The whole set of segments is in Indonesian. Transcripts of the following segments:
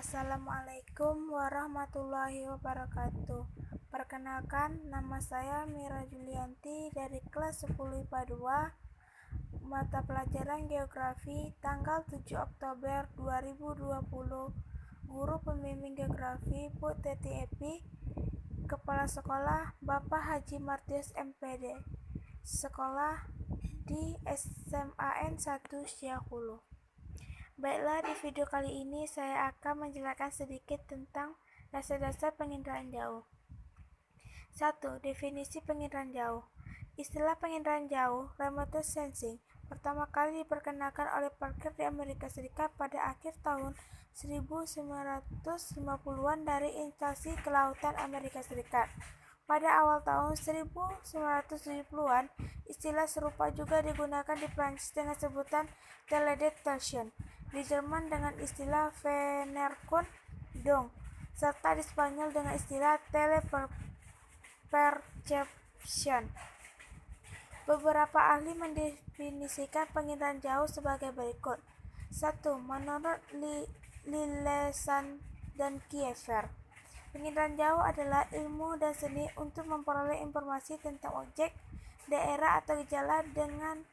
Assalamualaikum warahmatullahi wabarakatuh. Perkenalkan, nama saya Mira Julianti dari kelas 10 IPA 2, mata pelajaran Geografi, tanggal 7 Oktober 2020. Guru pembimbing Geografi Bu Teti Epi, Kepala Sekolah Bapak Haji Martius MPD, Sekolah di SMAN 1 Syahulu. Baiklah, di video kali ini saya akan menjelaskan sedikit tentang dasar-dasar penginderaan jauh. 1. Definisi penginderaan jauh. Istilah penginderaan jauh, remote sensing, pertama kali diperkenalkan oleh Parker di Amerika Serikat pada akhir tahun 1950-an dari Instansi Kelautan Amerika Serikat. Pada awal tahun 1970-an, istilah serupa juga digunakan di Prancis dengan sebutan teledetection, di Jerman dengan istilah Fehnerkundung, serta di Spanyol dengan istilah teleperception. Beberapa ahli mendefinisikan penginderaan jauh sebagai berikut. 1. Menurut Lillesand dan Kiefer, penginderaan jauh adalah ilmu dan seni untuk memperoleh informasi tentang objek, daerah atau gejala dengan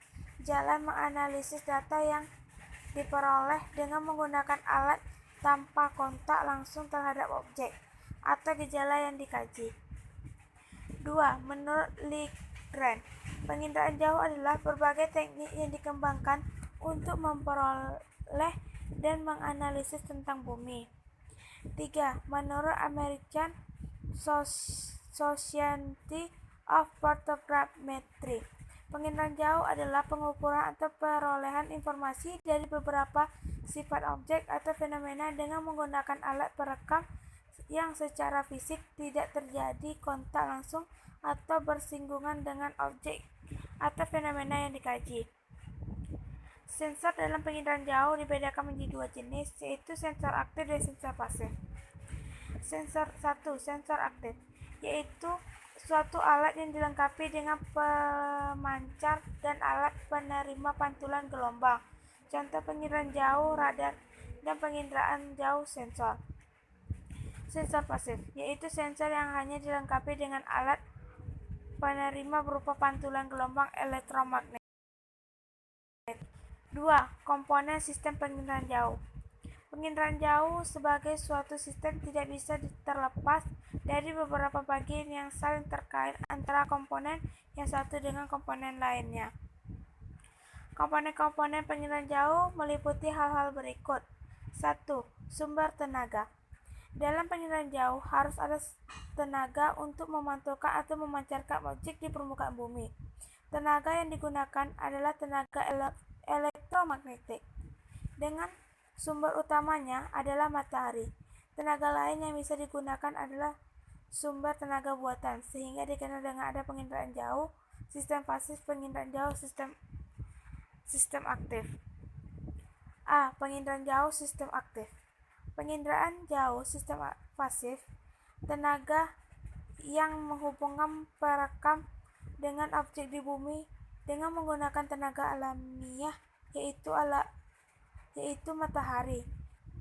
jalan menganalisis data yang diperoleh dengan menggunakan alat tanpa kontak langsung terhadap objek atau gejala yang dikaji. 2. Menurut Lindgren, penginderaan jauh adalah berbagai teknik yang dikembangkan untuk memperoleh dan menganalisis tentang bumi. 3. Menurut American Society of Photogrammetry, penginderaan jauh adalah pengukuran atau perolehan informasi dari beberapa sifat objek atau fenomena dengan menggunakan alat perekam yang secara fisik tidak terjadi kontak langsung atau bersinggungan dengan objek atau fenomena yang dikaji. Sensor dalam penginderaan jauh dibedakan menjadi dua jenis, yaitu sensor aktif dan sensor pasif. Sensor 1. Sensor aktif, yaitu suatu alat yang dilengkapi dengan pemancar dan alat penerima pantulan gelombang. Contoh penginderaan jauh radar dan penginderaan jauh sensor. Sensor pasif, yaitu sensor yang hanya dilengkapi dengan alat penerima berupa pantulan gelombang elektromagnetik. 2. Komponen sistem penginderaan jauh. Penginderaan jauh sebagai suatu sistem tidak bisa terlepas dari beberapa bagian yang saling terkait antara komponen yang satu dengan komponen lainnya. Komponen-komponen penginderaan jauh meliputi hal-hal berikut. 1. Sumber tenaga. Dalam penginderaan jauh harus ada tenaga untuk memantulkan atau memancarkan objek di permukaan bumi. Tenaga yang digunakan adalah tenaga elektromagnetik. Dengan sumber utamanya adalah matahari. Tenaga lain yang bisa digunakan adalah sumber tenaga buatan, sehingga dikenal dengan ada penginderaan jauh, sistem pasif, penginderaan jauh, sistem aktif. A. Penginderaan jauh sistem aktif. Penginderaan jauh sistem pasif, tenaga yang menghubungkan perekam dengan objek di bumi dengan menggunakan tenaga alamiah, yaitu matahari,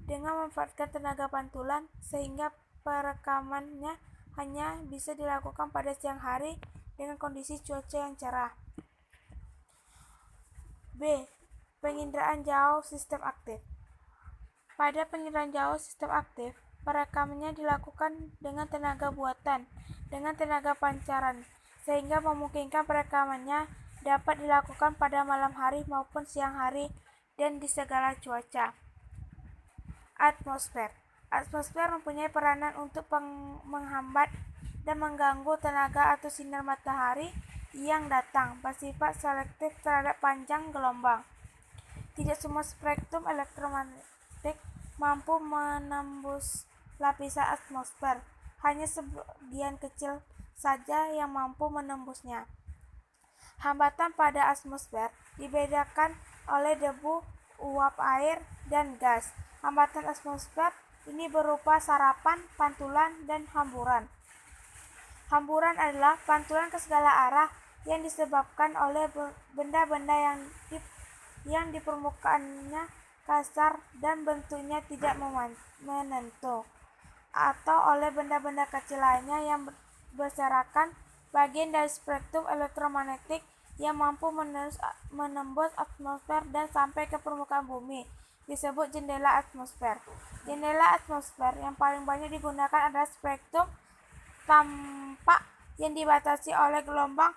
dengan memanfaatkan tenaga pantulan, sehingga perekamannya hanya bisa dilakukan pada siang hari dengan kondisi cuaca yang cerah. B. Penginderaan jauh sistem aktif. Pada penginderaan jauh sistem aktif, perekamannya dilakukan dengan tenaga buatan, dengan tenaga pancaran, sehingga memungkinkan perekamannya dapat dilakukan pada malam hari maupun siang hari dan di segala cuaca. Atmosfer. Atmosfer mempunyai peranan untuk menghambat dan mengganggu tenaga atau sinar matahari yang datang, bersifat selektif terhadap panjang gelombang. Tidak semua spektrum elektromagnetik mampu menembus lapisan atmosfer, hanya sebagian kecil saja yang mampu menembusnya. Hambatan pada atmosfer dibedakan oleh debu, uap air, dan gas. Hambatan atmosfer ini berupa sarapan, pantulan, dan hamburan. Hamburan adalah pantulan ke segala arah yang disebabkan oleh benda-benda yang di permukaannya kasar dan bentuknya tidak menentu, atau oleh benda-benda kecil lainnya yang berserakan bagian dari spektrum elektromagnetik yang mampu menembus atmosfer dan sampai ke permukaan bumi, disebut jendela atmosfer. Jendela atmosfer yang paling banyak digunakan adalah spektrum tampak yang dibatasi oleh gelombang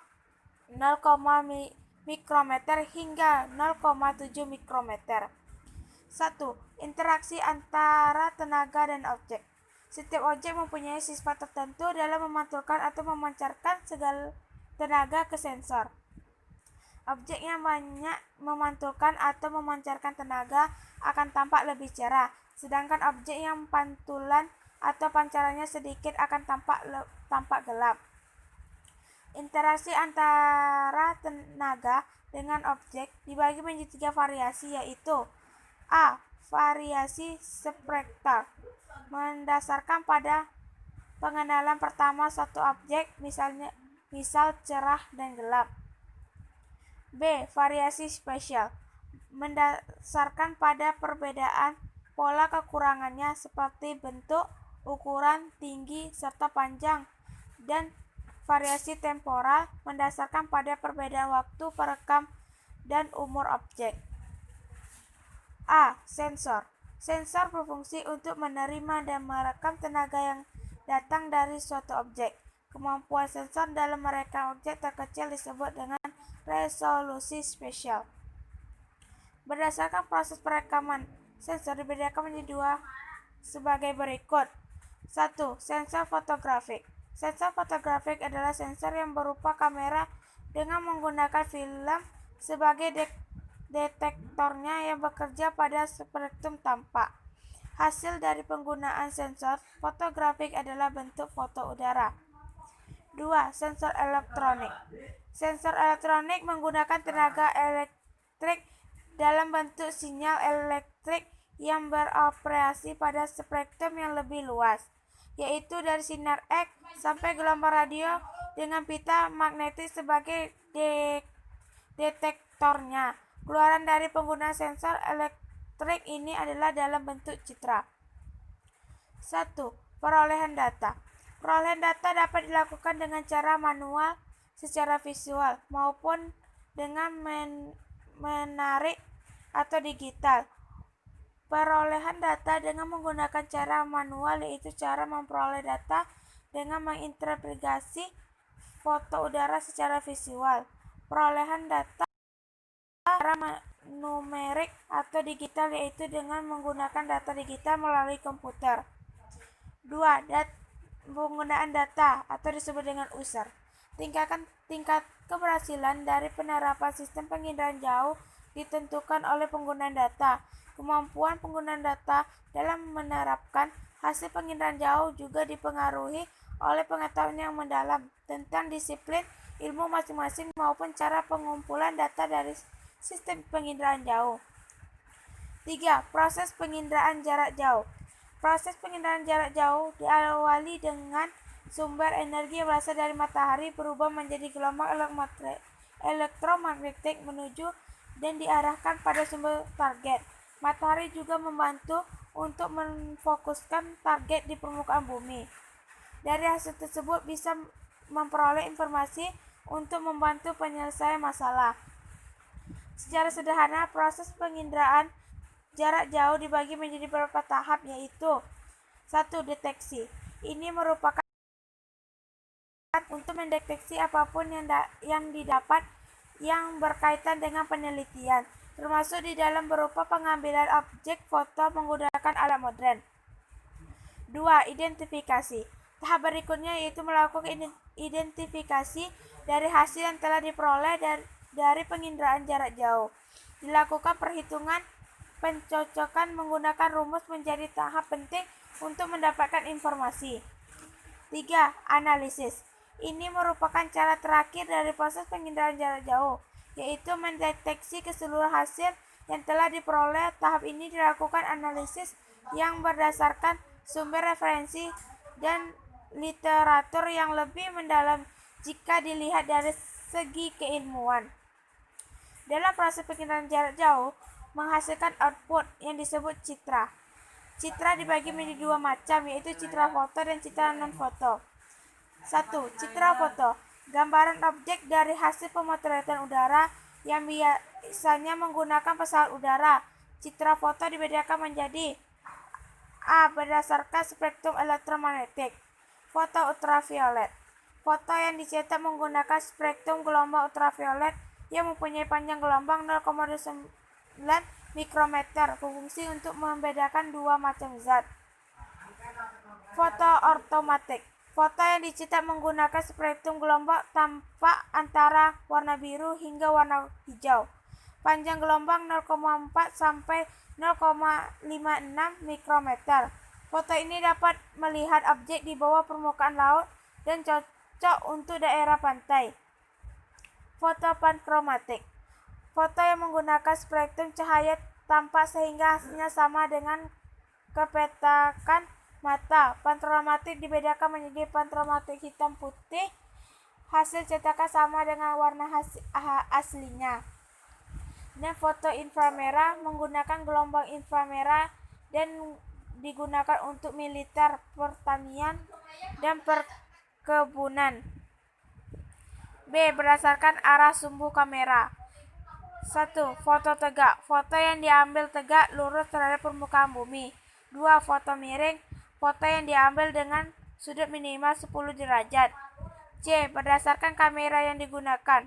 0, mikrometer hingga 0,7 mikrometer. 1. Interaksi antara tenaga dan objek. Setiap objek mempunyai sifat tertentu dalam memantulkan atau memancarkan segala tenaga ke sensor. Objek yang banyak memantulkan atau memancarkan tenaga akan tampak lebih cerah, sedangkan objek yang pantulan atau pancarannya sedikit akan tampak gelap. Interaksi antara tenaga dengan objek dibagi menjadi 3 variasi, yaitu A. Variasi spektral, mendasarkan pada pengenalan pertama suatu objek, misal cerah dan gelap. B. Variasi spesial, mendasarkan pada perbedaan pola kekurangannya seperti bentuk, ukuran, tinggi, serta panjang. Dan variasi temporal, mendasarkan pada perbedaan waktu perekam dan umur objek. A. Sensor. Sensor berfungsi untuk menerima dan merekam tenaga yang datang dari suatu objek. Kemampuan sensor dalam merekam objek terkecil disebut dengan resolusi spesial. Berdasarkan proses perekaman, sensor dibedakan menjadi 2 sebagai berikut. 1. Sensor fotografik. Sensor fotografik adalah sensor yang berupa kamera dengan menggunakan film sebagai detektornya yang bekerja pada spektrum tampak. Hasil dari penggunaan sensor fotografik adalah bentuk foto udara. 2. Sensor elektronik. Sensor elektronik menggunakan tenaga elektrik dalam bentuk sinyal elektrik yang beroperasi pada spektrum yang lebih luas, yaitu dari sinar X sampai gelombang radio dengan pita magnetik sebagai detektornya. Keluaran dari penggunaan sensor elektrik ini adalah dalam bentuk citra. 1. Perolehan data. Perolehan data dapat dilakukan dengan cara manual secara visual maupun dengan menarik atau digital. Perolehan data dengan menggunakan cara manual yaitu cara memperoleh data dengan menginterpretasi foto udara secara visual. Perolehan data cara numerik atau digital yaitu dengan menggunakan data digital melalui komputer. 2. Penggunaan data atau disebut dengan user. Tingkat keberhasilan dari penerapan sistem penginderaan jauh ditentukan oleh penggunaan data. Kemampuan penggunaan data dalam menerapkan hasil penginderaan jauh juga dipengaruhi oleh pengetahuan yang mendalam tentang disiplin ilmu masing-masing maupun cara pengumpulan data dari sistem penginderaan jauh. 3. Proses penginderaan jarak jauh. Proses penginderaan jarak jauh diawali dengan sumber energi yang berasal dari matahari berubah menjadi gelombang elektromagnetik menuju dan diarahkan pada sumber target. Matahari juga membantu untuk memfokuskan target di permukaan bumi. Dari hasil tersebut bisa memperoleh informasi untuk membantu penyelesaian masalah. Secara sederhana, proses penginderaan jarak jauh dibagi menjadi beberapa tahap, yaitu 1. Deteksi. Ini merupakan untuk mendeteksi apapun yang didapat yang berkaitan dengan penelitian, termasuk di dalam berupa pengambilan objek foto menggunakan alat modern. 2. Identifikasi. Tahap berikutnya yaitu melakukan identifikasi dari hasil yang telah diperoleh dari penginderaan jarak jauh. Dilakukan perhitungan pencocokan menggunakan rumus menjadi tahap penting untuk mendapatkan informasi. 3. Analisis. Ini merupakan cara terakhir dari proses penginderaan jarak jauh, yaitu mendeteksi keseluruhan hasil yang telah diperoleh. Tahap ini dilakukan analisis yang berdasarkan sumber referensi dan literatur yang lebih mendalam jika dilihat dari segi keilmuan. Dalam proses penginderaan jarak jauh, menghasilkan output yang disebut citra. Citra dibagi menjadi dua macam, yaitu citra foto dan citra non-foto. 1. Citra foto. Gambaran objek dari hasil pemotretan udara yang biasanya menggunakan pesawat udara. Citra foto dibedakan menjadi A. Berdasarkan spektrum elektromagnetik. Foto ultraviolet. Foto yang dicetak menggunakan spektrum gelombang ultraviolet yang mempunyai panjang gelombang 0,29 mikrometer, berfungsi untuk membedakan dua macam zat. Foto ortomatik. Foto yang dicetak menggunakan spektrum gelombang tampak antara warna biru hingga warna hijau. Panjang gelombang 0,4 sampai 0,56 mikrometer. Foto ini dapat melihat objek di bawah permukaan laut dan cocok untuk daerah pantai. Foto pankromatik. Foto yang menggunakan spektrum cahaya tampak sehingga hasilnya sama dengan kepetakan mata. Pankromatik dibedakan menjadi pankromatik hitam putih. Hasil cetakan sama dengan warna aslinya. Dan foto inframerah menggunakan gelombang inframerah dan digunakan untuk militer, pertanian, dan perkebunan. B. Berdasarkan arah sumbu kamera. 1. Foto tegak. Foto yang diambil tegak lurus terhadap permukaan bumi. 2. Foto miring. Foto yang diambil dengan sudut minimal 10 derajat. C. Berdasarkan kamera yang digunakan.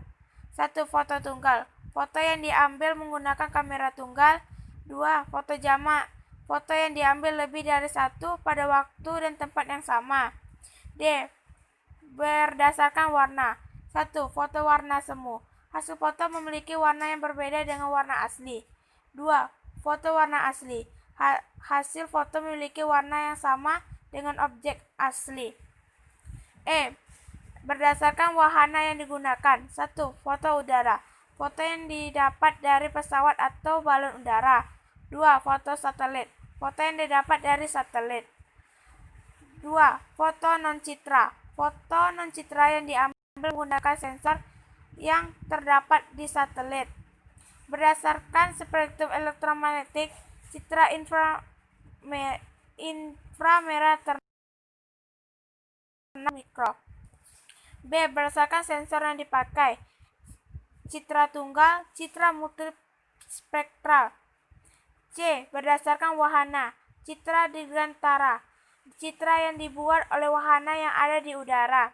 1. Foto tunggal. Foto yang diambil menggunakan kamera tunggal. 2. Foto jamak. Foto yang diambil lebih dari satu pada waktu dan tempat yang sama. D. Berdasarkan warna. 1. Foto warna semu. Hasil foto memiliki warna yang berbeda dengan warna asli. 2. Foto warna asli. Hasil foto memiliki warna yang sama dengan objek asli. E. Berdasarkan wahana yang digunakan. 1. Foto udara. Foto yang didapat dari pesawat atau balon udara. 2. Foto satelit. Foto yang didapat dari satelit. 2. Foto non-citra. Foto non-citra yang diambil menggunakan sensor yang terdapat di satelit. Berdasarkan spektrum elektromagnetik, citra inframerah terkena mikro. B. Berdasarkan sensor yang dipakai. Citra tunggal, citra multispektral. C. Berdasarkan wahana. Citra dirgantara. Citra yang dibuat oleh wahana yang ada di udara.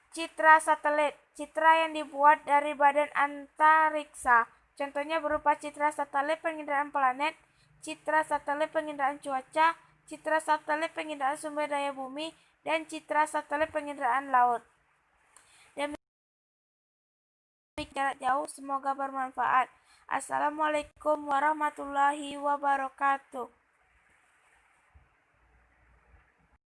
Citra satelit. Citra yang dibuat dari badan antariksa. Contohnya berupa citra satelit penginderaan planet, citra satelit penginderaan cuaca, citra satelit penginderaan sumber daya bumi, dan citra satelit penginderaan laut. Jarak jauh, semoga bermanfaat. Assalamualaikum warahmatullahi wabarakatuh.